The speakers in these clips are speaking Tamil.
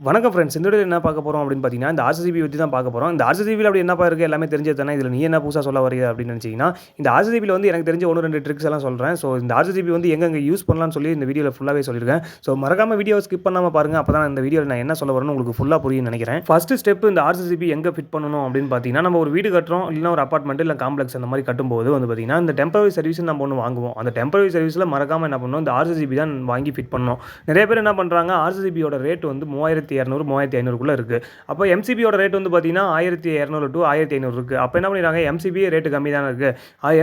வணக்கம் ஃப்ரெண்ட்ஸ். இந்த வீடியோவில் என்ன பார்க்க போகிறோம் அப்படின்னு பார்த்தீங்கன்னா, இந்த ஆர்சிசிபி பற்றி தான் பார்க்க போகிறோம். இந்த ஆர்சிசிபியில் அப்படி என்னப்பா இருக்குது, எல்லாமே தெரிஞ்சது தானே. இதில் நீ என்ன புதுசாக சொல்ல வரீங்க அப்படின்னு நினச்சிங்கன்னா, இந்த ஆர்சிசிபியில் வந்து எனக்கு தெரிஞ்ச 1-2 ட்ரிக்ஸ் எல்லாம் சொல்கிறேன். ஸோ இந்த ஆர்சிசிபி வந்து எங்கெங்கே யூஸ் பண்ணலாம்னு சொல்லி இந்த வீடியோவில் ஃபுல்லாகவே சொல்லியிருக்கேன். ஸோ மறக்காமல் வீடியோ ஸ்கிப் பண்ணாமல் பாருங்கள். அப்போ தான் இந்த வீடியோவில் நான் என்ன சொல்ல வரேன்னு உங்களுக்கு ஃபுல்லாக புரியும்னு நினைக்கிறேன். ஃபஸ்ட்டு ஸ்டெப் இந்த ஆர்சிசிபி எங்கே ஃபிட் பண்ணணும் அப்படின்னு பார்த்தீங்கன்னா, நம்ம ஒரு வீடு கட்டுறோம், இல்லைனா ஒரு அப்பார்ட்மெண்ட் இல்லை காம்ப்ளெக்ஸ் அந்த மாதிரி கட்டும்போது வந்து பார்த்தீங்கன்னா, இந்த டெம்பரரி சர்வீஸ் நம்ம ஒன்று வாங்குவோம். அந்த டெம்பரரி சர்வீஸில் மறக்காமல் என்ன பண்ணணும், இந்த ஆர்சிசிபி தான் வாங்கி ஃபிட் பண்ணணும். நிறைய பேர் என்ன பண்ணுறாங்க, ஆர்சிசிபியோட ரேட் வந்து 3200 3500 இருக்குது. அப்போ எம்சிபியோட ரேட் வந்து பார்த்தீங்கன்னா 1200 to 1500 இருக்குது. அப்போ என்ன பண்ணிடுறாங்க, எம்சிபியே ரேட்டு கம்மி தானே இருக்குது,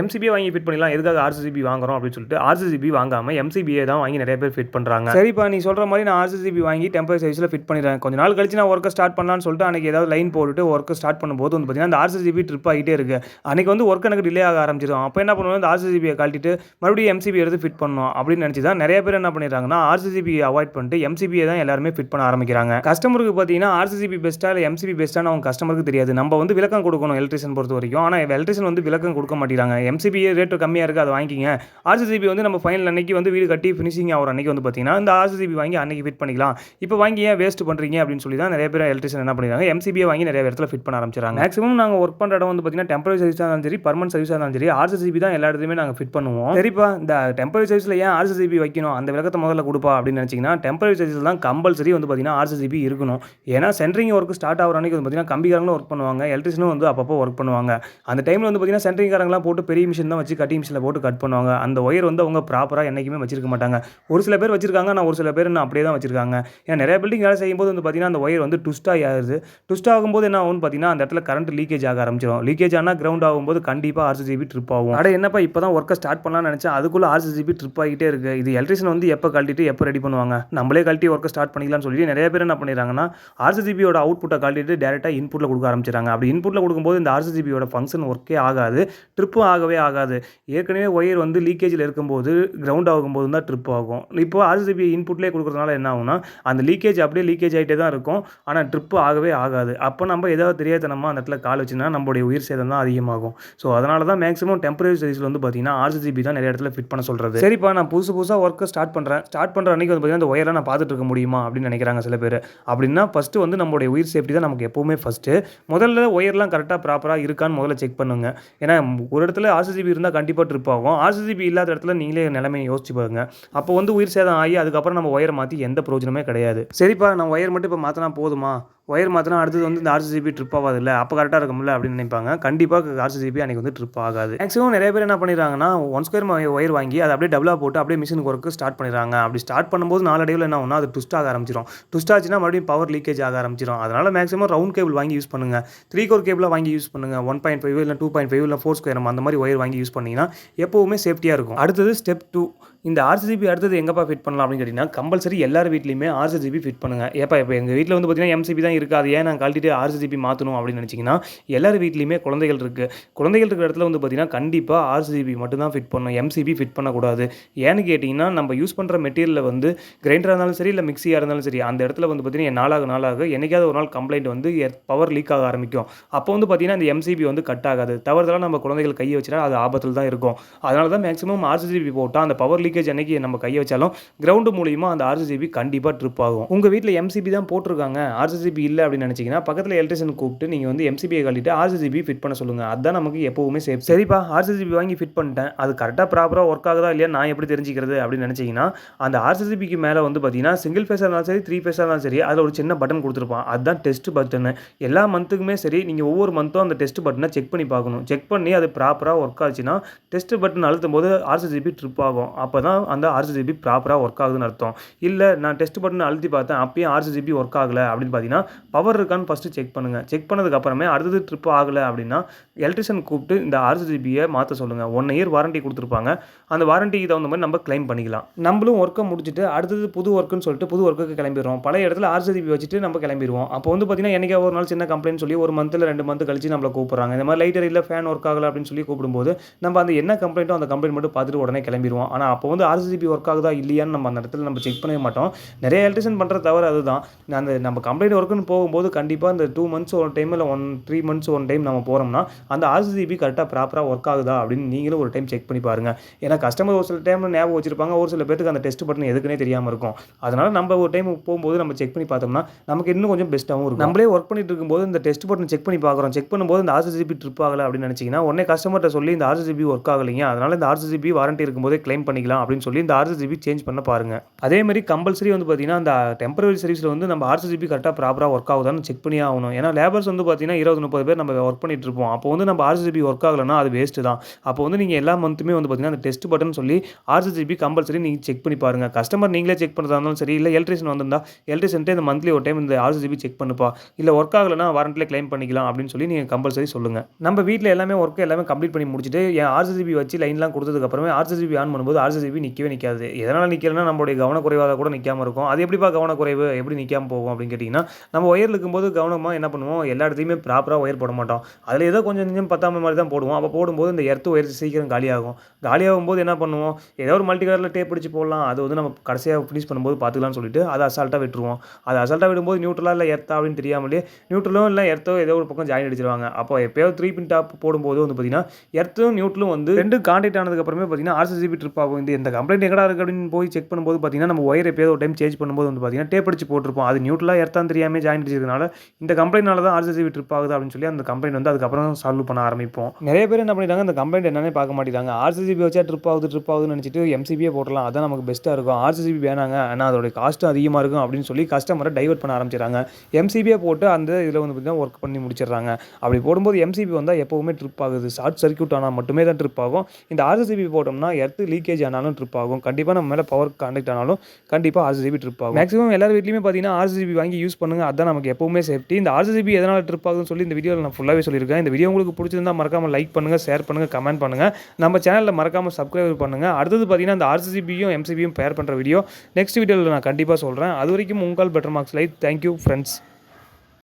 எம்சிபியே வாங்கி ஃபிட் பண்ணிடலாம், எதுக்காக ஆர்சிசிபி வாங்குறோம் அப்படின்னு சொல்லிட்டு ஆர்சிசிபி வாங்காமல் எம்சிபியே தான் வாங்கி நிறைய பேர் ஃபிட் பண்ணுறாங்க. சரிப்பா, நீ சொல்கிற மாதிரி நான் ஆர்சிசிபி வாங்கி டெம்பரரி சர்வீஸில் ஃபிட் பண்ணிடுறேன், கொஞ்ச நாள் கழிச்சு நான் ஒர்க்கை ஸ்டார்ட் பண்ணலான்னு சொல்லிட்டு அன்றைக்கி ஏதாவது லைன் போட்டுட்டு ஒர்க்கு ஸ்டார்ட் பண்ணும்போது வந்து பார்த்தீங்கன்னா அந்த ஆர்சிசிபி ட்ரிப் ஆகிட்டே இருக்குது. அன்றைக்கி வந்து ஒர்க் எனக்கு டிலே ஆக ஆரம்பிச்சிடும். அப்போ என்ன பண்ணுவோம், இந்த ஆர்சிசிபியை கழட்டிட்டு மறுபடியும் எம்சிபி எடுத்து ஃபிட் பண்ணணும் அப்படின்னு நினச்சி தான் நிறைய பேர் என்ன பண்ணிடுறாங்கன்னா, ஆர்சிசிபியை அவாய்ட் பண்ணிட்டு எம்சிபியை தான் எல்லாருமே ஃபிட் பண்ண ஆரம்பிக்கிறாங்க. கஸ்டமருக்கு பார்த்தீங்கன்னா ஆர்சிசிபி பெஸ்ட்டாக இல்லை எம்சிபி பெஸ்ட்டான அவங்க கஸ்டமருக்கு தெரியாது. நம்ம வந்து விளக்கம் கொடுக்கணும் எலக்ட்ரிஷியன் பொறுத்த வரைக்கும். ஆனால் எலக்ட்ரிஷியன் வந்து விளக்கம் கொடுக்க மாட்டேங்கிறாங்க. எம்சிபி ரேட்டு கம்மியாக இருக்குது, அதை வாங்கிக்கிங்க. ஆர்சிசிபி வந்து நம்ம ஃபைனல் அன்னைக்கு வந்து வீடு கட்டி ஃபினிஷிங் ஆகிற அன்னைக்கு வந்து பார்த்தீங்கன்னா இந்த ஆர்சிசிபி வாங்கி அன்னைக்கு ஃபிட் பண்ணிக்கலாம், இப்போ வாங்கி ஏன் வேஸ்ட் பண்ணுறீங்க அப்படின்னு சொல்லி தான் நிறைய பேர் எலக்ட்ரிஷியன் என்ன பண்ணிடுறாங்க, எம்சிபியை வாங்கி நிறைய இடத்துல ஃபிட் பண்ண ஆரம்பிச்சிடறாங்க. மேக்ஸிமம் நாங்கள் ஒர்க் பண்ணுற இடம் வந்து பார்த்தீங்கன்னா டெம்பரரி சர்வீஸாக இருந்தாலும் சரி, பர்மனன்ட் சர்வீஸாக இருந்தாலும் சரி, ஆர்சிசிபி தான் எல்லா இடத்துலையுமே நாங்கள் ஃபிட் பண்ணுவோம். சரிப்பா, இந்த டெம்பரரி சர்வீஸில் ஏன் ஆர்சிசிபி வைக்கணும், அந்த விளக்கத்தை முதல்ல கொடுப்பா அப்படின்னு நினச்சிங்கன்னா, டெம்பரரி சர்வீஸில் தான் கம்பல்சரி வந்து பார்த்தீங்கன்னா ஆர்சிசிபி இருக்கணும். ஏன்னா சென்ட்ரிங் ஒர்க் ஸ்டார்ட் ஆகிற அன்றைக்கி வந்து பார்த்தீங்கன்னா கம்பிக்காரங்களும் ஒர்க் பண்ணுவாங்க, எலக்ட்ரிஷனும் வந்து அப்பப்போ ஒர்க் பண்ணுவாங்க. அந்த டைமில் வந்து பார்த்தீங்கன்னா சென்ட்ரிங்காரங்களாம் போட்டு பெரிய மிஷின் தான் வச்சு கட்டிங் மிஷினில் போட்டு கட் பண்ணுவாங்க. அந்த ஒயர் வந்து அவங்க ப்ராப்பராக என்றைக்குமே வச்சிருக்க மாட்டாங்க. ஒரு சில பேர் வச்சிருக்காங்க, ஆனால் ஒரு சில பேர் இன்னும் அப்படியே தான் வச்சிருக்காங்க. ஏன்னா நிறைய பில்டிங் வேலை செய்யும்போது வந்து பார்த்தீங்கன்னா அந்த ஒயர் வந்து ட்விஸ்ட் ஆகுது. ட்விஸ்ட் ஆகும்போது என்ன ஆகும்னு பார்த்தீங்கன்னா அந்த இடத்துல கரண்ட் லீக்கேஜ் ஆக ஆரம்பிச்சிடும். லீக்கேஜ் ஆனால் கிரவுண்ட் ஆகும்போது கண்டிப்பாக ஆர்சிசிபி ட்ரிப் ஆகும். அட என்னப்பா இப்போ தான் ஒர்க்கை ஸ்டார்ட் பண்ணலாம்னு நினச்சேன், அதுக்குள்ளே ஆர்சிசிபி ட்ரிப் ஆகிட்டே இருக்குது. இது எலக்ட்ரிஷன் வந்து எப்போ கழட்டிட்டு எப்போ ரெடி பண்ணுவாங்க, நம்மளே கழட்டி ஒர்க்கை ஸ்டார்ட் பண்ணிக்கலாம்னு சொல்லி நிறைய பேர் என்ன பண்ணிடுறாங்கன்னா ஆர்சிசிபியோட அவுட்புட்டை கழட்டிட்டு டேரெக்டாக இன்புட்டில் கொடுக்க ஆரம்பிச்சிடறாங்க. அப்படி இன்புட்டில் கொடுக்கும்போது இந்த ஆர்சிசிபியோட ஃபங்க்ஷன் ஒர்க்கே ஆகாது, ட்ரிப்பும் ஆகவே ஆகாது. ஏற்கனவே ஒயர் வந்து லீக்கேஜில் இருக்கும்போது கிரவுண்ட் ஆகும்போது தான் ட்ரிப் ஆகும். இப்போ ஆர்சிசிபி இன்புட்லேயே கொடுக்குறதுனால என்ன ஆகும்னா அந்த லீக்கேஜ் அப்படியே லீக்கேஜ் ஆகிட்டே தான் இருக்கும், ஆனால் ட்ரிப்பு ஆகவே ஆகாது. அப்போ நம்ம ஏதாவது தெரியாதனமா அந்த இடத்துல கால் வச்சுன்னா நம்மளுடைய உயிர் சேதம் தான் அதிகமாகும். ஸோ அதனால தான் மேக்ஸிமம் டெம்பரரி சர்வீஸில் வந்து பார்த்தீங்கன்னா ஆர்சிசிபி தான் நிறைய இடத்துல ஃபிட் பண்ண சொல்கிறது. சரிப்பா, நான் புதுசாக ஒர்க்கை ஸ்டார்ட் பண்ணுற அன்றைக்கி வந்து பார்த்தீங்கன்னா அந்த ஒயரெலாம் நான் பார்த்துட்டு இருக்க முடியுமா அப்படின்னு நினைக்கிறாங்க சில பேர். அப்படின்னா ஃபஸ்ட்டு வந்து நம்மளுடைய உயிர் சேஃப்டி தான் நமக்கு எப்போவுமே ஃபஸ்ட்டு. முதல்ல ஒயர்லாம் கரெக்டாக ப்ராப்பராக இருக்கான்னு முதல்ல செக் பண்ணுங்க. ஏன்னா ஒரு இடத்துல ஆர்சிசிபி இருந்தால் கண்டிப்பாக ட்ரிப் ஆகும். ஆர்சிசிபி இல்லாத இடத்துல நீங்களே நிலைமையை யோசிச்சு பாருங்க. அப்போ வந்து உயிர் சேதம் ஆகி அதுக்கப்புறம் நம்ம ஒயரை மாற்றி எந்த பிரயோஜனமே கிடையாது. சரிப்பா, நான் ஒயர் மட்டும் இப்போ மாற்றினா போதுமா, ஒயர் மாற்றினா அடுத்தது வந்து இந்த ஆர்சிசிபி ட்ரிப் ஆகாது இல்லை, அப்போ கரெக்டாக இருக்கும்ல அப்படின்னு நினைப்பாங்க. கண்டிப்பாக ஆர்சிசிபி அன்றைக்கி வந்து ட்ரிப் ஆகாது. மேக்ஸிமம் நிறைய பேர் என்ன பண்ணிடுறாங்கன்னா 1 ஸ்கொயர் ஒயர் வாங்கி அதை அப்படியே டபுளாக போட்டு அப்படியே மிஷினுக்கு ஒர்க்கு ஸ்டார்ட் பண்ணிடுறாங்க. அப்படி ஸ்டார்ட் பண்ணும்போது நாளடைவில் என்ன ஆகும்னா அது ட்விஸ்ட் ஆக ஆரம்பிச்சிடும். ட்விஸ்ட் ஆச்சுன்னா மறுபடியும் பவர் லீக்கேஜ் ஆக ஆரம்பிச்சிடும். அதனால் மேக்ஸிமம் ரவுண்ட் கேபிள் வாங்கி யூஸ் பண்ணுங்கள், 3 கோர் கேபிளாக வாங்கி யூஸ் பண்ணுங்கள். 1.5 இல்லை 2.5 இல்லை 4 ஸ்கொயர் அந்த மாதிரி ஒயர் வாங்கி யூஸ் பண்ணிங்கன்னா எப்போவுமே சேஃப்டியாக இருக்கும். அடுத்தது ஸ்டெப் 2, இந்த ஆர்சிசிபி அடுத்தது எங்கப்பா ஃபிட் பண்ணலாம் அப்படின்னு கேட்டிங்கன்னா, கம்பல்சரி எல்லார் வீட்லையுமே ஆர்சிசிபி ஃபிட் பண்ணுங்கள். இப்போ எங்கள் வீட்டில் வந்து பார்த்தீங்கன்னா எம்சிபி தான் இருக்காது, ஏன் நான் கழட்டிட்டு ஆர்சிசிபி மாற்றணும் அப்படின்னு நினச்சிங்கன்னா, எல்லார் வீட்லையுமே குழந்தைகள் இருக்குது. குழந்தைகள் இருக்கிற இடத்துல வந்து பார்த்தீங்கன்னா கண்டிப்பாக ஆர்சிசிபி மட்டும் தான் ஃபிட் பண்ணணும், எம்சிபி ஃபிட் பண்ணக்கூடாது. ஏன்னு கேட்டிங்கன்னா, நம்ம யூஸ் பண்ணுற மெட்டீரியலில் வந்து கிரைண்டராக இருந்தாலும் சரி இல்லை மிக்சியாக இருந்தாலும் சரி, அந்த இடத்துல வந்து பார்த்தீங்கன்னா நாளாக என்னைக்காவது ஒரு நாள் கம்ப்ளைண்ட் வந்து பவர் லீக் ஆக ஆரம்பிக்கும். அப்போ வந்து பார்த்தீங்கன்னா இந்த எம்சிபி வந்து கட் ஆகாது. தவறுதலாக நம்ம குழந்தைகள் கையை வச்சுட்டா அது ஆபத்தில் தான் இருக்கும். அதனால தான் மேக்ஸிமம் ஆர்சிசிபி போட்டால் அந்த பவர் லீக்கேஜ் அன்னைக்கு நம்ம கையை வச்சாலும் கிரவுண்டு மூலியமாக அந்த ஆர்சிசிபி கண்டிப்பாக ட்ரிப் ஆகும். உங்கள் வீட்டில் எம்சிபி தான் போட்டிருக்காங்க, ஆர்சிசிபி இல்லை அப்படின்னு நினச்சிங்கன்னா பக்கத்தில் எலக்ட்ரிஷியன் கூப்பிட்டு நீங்கள் வந்து எம்சிபியை கழட்டிட்டு ஆர்சிசிபி ஃபிட் பண்ண சொல்லுங்கள். அதுதான் நமக்கு எப்போவுமே சேஃப். சரிப்பா, ஆர்சிசிபி வாங்கி ஃபிட் பண்ணிட்டேன், அது கரெக்டாக ப்ராப்பராக ஒர்க் ஆகுதா இல்லையா நான் எப்படி தெரிஞ்சிக்கிறது அப்படின்னு நினச்சிங்கன்னா, அந்த ஆர்சிசிபிக்கு மேலே வந்து பார்த்தீங்கன்னா சிங்கிள் ஃபேஸாக இருந்தாலும் சரி 3 ஃபேஸாக இருந்தாலும் சரி அதில் ஒரு சின்ன பட்டன் கொடுத்துருப்பான், அதுதான் டெஸ்ட் பட்டன். எல்லா மந்த்துக்குமே சரி நீங்கள் ஒவ்வொரு மந்த்தும் அந்த டெஸ்ட் பட்டனை செக் பண்ணி பார்க்கணும். செக் பண்ணி அது ப்ராப்பராக ஒர்க் ஆச்சுன்னா டெஸ்ட் பட்டன் அழுத்தும் போது ஆர்சிசிபி ட்ரிப் ஆகும். அப்போ தான் அந்த ஆர்சிசிபி ப்ராப்பராக ஒர்க் ஆகுதுன்னு அர்த்தம். இல்லை நான் டெஸ்ட் பட்டன் அழுத்தி பார்த்தேன் அப்பயும் ஆர்சிசிபி ஒர்க் ஆகலை அப்படின்னு பார்த்தீங்கன்னா பவர் இருக்கான்னு ஃபஸ்ட்டு செக் பண்ணுங்கள். செக் பண்ணதுக்கப்புறமே அடுத்தது ட்ரிப் ஆகலை அப்படின்னா எலக்ட்ரிஷியன் கூப்பிட்டு இந்த ஆர்சிசிபியை மாற்ற சொல்லுங்கள். 1 இயர் வாரண்டி கொடுத்துருப்பாங்க, அந்த வாரண்டிக்கு தகுந்த மாதிரி நம்ம கிளைம் பண்ணிக்கலாம். நம்மளும் ஒர்க்கை முடிச்சுட்டு அடுத்தது புது ஒர்க்குன்னு சொல்லிட்டு புது ஒர்க்குக்கு கிளம்பிடுவோம். பழைய இடத்துல ஆர்சிசிபி வச்சுட்டு நம்ம கிளம்பிடுவோம். அப்போ வந்து பார்த்தீங்கன்னா என்னைக்கா ஒரு நாள் சின்ன கம்ப்ளைண்ட் சொல்லி ஒரு மந்த்தில் 2 மந்த் கழிச்சு நம்மளை கூப்பிட்றாங்க, இந்த மாதிரி லைட்டர் இல்லை ஃபேன் ஒர்க் ஆகலை அப்படின்னு சொல்லி கூப்பிடும்போது நம்ம அந்த என்ன கம்ப்ளைண்ட்டோ அந்த கம்ப்ளைண்ட் மட்டும் பார்த்துட்டு உடனே கிளம்பிடுவோம். ஆனால் அப்போ அப்போ வந்து ஆர்சிபி ஒர்க் ஆகுதா இல்லையான்னு நம்ம அந்த இடத்துல நம்ம செக் பண்ணவே மாட்டோம். நிறைய எலக்ட்ரிஷியன் பண்ணுற தவறு அதுதான். அந்த நம்ம கம்ப்ளைண்ட் ஒர்க்குன்னு போகும்போது கண்டிப்பாக இந்த 2 மந்த்ஸ் ஒரு டைம் இல்லை 3 மந்த்ஸ் ஒன் டைம் நம்ம போகிறோம்னா அந்த ஆர்சிபி கரெக்டாக ப்ராப்பராக ஒர்க் ஆகுதா அப்படின்னு நீங்களும் ஒரு டைம் செக் பண்ணி பாருங்கள். ஏன்னா கஸ்டமர் ஒரு சில டைம் ஞாபகம் வச்சிருப்பாங்க, ஒரு சில பேருக்கு அந்த டெஸ்ட் பட்டன் எதுக்குன்னே தெரியாமல் இருக்கும். அதனால் நம்ம ஒரு டைம் போகும்போது நம்ம செக் பண்ணி பார்த்தோம்னா நமக்கு இன்னும் கொஞ்சம் பெஸ்ட்டாகவும் இருக்கும். நம்மளே ஒர்க் பண்ணிட்டு இருக்கும்போது இந்த டெஸ்ட் பட்டன் செக் பண்ணி பார்க்குறோம், செக் பண்ணும்போது இந்த ஆர்சிபி ட்ரிப் ஆகலை அப்படின்னு நினச்சிங்கன்னா உடனே கஸ்டமர்கிட்ட சொல்லி இந்த ஆர்சிபி ஒர்க் ஆகலைங்க, அதனால் இந்த ஆர்சிபி வாரண்டி இருக்கும்போதே கிளைம் பண்ணிக்கலாம் அப்படின்னு சொல்லி இந்த ஆர்சிபி சேஞ்ச் பண்ண பாருங்கள். அதேமாதிரி கம்பல்சரி வந்து பார்த்தீங்கன்னா அந்த டெம்பரரி சர்வீஸில் வந்து நம்ம ஆர்சிபி கரெக்டாக ப்ராப்பராக ஒர்க் ஆகுதான்னு செக் பண்ணி ஆகணும். ஏன்னா லேபர்ஸ் வந்து பார்த்தீங்கன்னா 20-30 பேர் நம்ம ஒர்க் பண்ணிட்டு இருப்போம். அப்போ வந்து நம்ம ஆர்சிபி ஒர்க் ஆகலைன்னா அது வேஸ்ட்டு தான். அப்போ வந்து நீங்கள் எல்லா மந்த்துமே வந்து பார்த்தீங்கன்னா அந்த டெஸ்ட் பட்டன் சொல்லி ஆர்சிபி கம்பல்சரி நீங்கள் செக் பண்ணி பாருங்கள். கஸ்டமர் நீங்களே செக் பண்ணுறதா இருந்தாலும் சரி, இல்லை எலக்ட்ரிஷியன் வந்திருந்தா எலக்ட்ரிஷியன்ட்டே இந்த மந்த்லி ஒரு டைம் இந்த ஆர்சிபி செக் பண்ணுப்பா, இல்லை ஒர்க் ஆகலைன்னா வாரண்டிலே கிளைம் பண்ணிக்கலாம் அப்படின்னு சொல்லி நீங்கள் கம்பல்சரி சொல்லுங்கள். நம்ம வீட்டில் எல்லாமே ஒர்க் எல்லாமே கம்ப்ளீட் பண்ணி முடிச்சுட்டு என் ஆர்சிபி வச்சு லைன்லாம் கொடுத்ததுக்கப்புறமே ஆர்சிபி ஆன் பண்ணும்போது ஆர்சிபி நிற்கவே நிற்காது. எதனால் நிற்கலன்னா நம்மளுடைய கவனக்குறைவாக கூட நிற்காமல் இருக்கும். அது எப்படிப்பா கவனக்குறைவு எப்படி நிற்காமல் போகும் அப்படின்னு கேட்டிங்கன்னா, நம்ம ஒயர் இருக்கும்போது கவனமாக என்ன பண்ணுவோம், எல்லா இடத்தையுமே ப்ராப்பராக ஒயர் போட மாட்டோம். அதில் ஏதோ கொஞ்சம் கொஞ்சம் பத்தாம மாதிரி தான் போடுவோம். அப்போ போடும்போது இந்த எர்த்து ஒயர் சீக்கிரம் காலியாகும். காலியாகும் போது என்ன பண்ணுவோம், ஏதோ ஒரு மல்டி கலரில் டேப் பிடிச்சி போடலாம், அது வந்து நம்ம கடைசியாக ஃபினிஷ் பண்ணும்போது பார்த்துக்கலாம்னு சொல்லிட்டு அதை அசால்ட்டாக விட்டுருவோம். அதை அசால்ட்டாக விடும்போது நியூட்ரலா இல்லை எர்த்தா அப்படின்னு தெரியாமலே நியூட்ரலோ இல்லை எர்த்தோ ஏதோ ஒரு பக்கம் ஜாயின் அடிச்சிருவாங்க. அப்போ எப்போயாவது 3 பின் டாப் போடும்போது வந்து பார்த்தீங்கன்னா எர்த்தும் நியூட்ரலும் வந்து 2 கான்டாக்ட் ஆனதுக்கப்புறமே பார்த்தீங்கன்னா ஆர்சிபி ட்ரிப் ஆகும். இந்த கம்ப்ளைண்ட் எங்கடா இருக்குது அப்படின்னு போய் செக் பண்ணும்போது பார்த்தீங்கன்னா நம்ம ஒயர் எப்போயாவது ஒரு டைம் சேஞ்ச் பண்ணும்போது வந்து பார்த்தீங்கன்னா டேப் அடிச்சு போட்டிருப்போம். அது நியூட்ரலாக எர்த்தான்னு தெரியாமல் ஜாயின் அடிச்சதுனால இந்த கம்ப்ளைண்ட்னால தான் ஆர்சிபி ட்ரிப் ஆகுது அப்படின்னு சொல்லி அந்த கம்ப்ளைண்ட் வந்து அதுக்கப்புறம் சால்வ் பண்ண ஆரம்பிப்போம். நிறைய பேர் என்ன பண்ணிட்டாங்க, அந்த கம்ப்ளைண்ட் என்னன்னே பார்க்க மாட்டேங்கிறாங்க. ஆர்சிபி வச்சா ட்ரிப் ஆகுதுன்னு நினச்சிட்டு எம்சிபியே போடலாம், அதான் நமக்கு பெஸ்ட்டாக இருக்கும். ஆர்சிபி வேணாங்க, ஆனால் அதோட காஸ்ட்டும் அதிகமாக இருக்கும் அப்படின்னு சொல்லி கஸ்டமரை டைவர்ட் பண்ண ஆரம்பிச்சிடறாங்க. எம்சிபியை போட்டு அந்த இதில் வந்து பார்த்தீங்கன்னா ஒர்க் பண்ணி முடிச்சிடுறாங்க. அப்படி போடும்போது எம்சிபி வந்தால் எப்போவுமே ட்ரிப் ஆகுது. ஷார்ட் சர்க்யூட் ஆனால் மட்டுமே தான் ட்ரிப் ஆகும். இந்த ஆர்சிபி போட்டோம்னா எர்த்து லீக்கேஜ் ஆனாலும் ட்ரிப் ஆகும். கண்டிப்பாக நம்ம மேலே பவர் கான்டெக்ட் ஆனாலும் கண்டிப்பாக ஆர்சிபி ட்ரிப் ஆகும். மேக்ஸிமம் எல்லார் வீட்லையுமே பார்த்தீங்கன்னா ஆர்சிபி வாங்கி யூஸ் பண்ணுங்க, அதுதான் நமக்கு எப்போவுமே சேஃப்டி. இந்த ஆர்சிபி எதனால் ட்ரிப் ஆகுதுன்னு சொல்லி இந்த வீடியோவில் நான் ஃபுல்லாகவே சொல்லியிருக்கேன். இந்த வீடியோ உங்களுக்கு பிடிச்சிருந்தா மறக்காமல் லைக் பண்ணுங்கள், ஷேர் பண்ணுங்கள், கமெண்ட் பண்ணுங்கள். நம்ம சேனலில் மறக்காமல் சப்ஸ்கிரைப் பண்ணுங்கள். அடுத்தது பார்த்தீங்கன்னா இந்த ஆர்சிபியும் எம்சிபியும் பேர் பண்ணுற வீடியோ நெக்ஸ்ட் வீடியோவில் நான் கண்டிப்பாக சொல்கிறேன். அது வரைக்கும் உங்கள் better marks life. Thank you friends.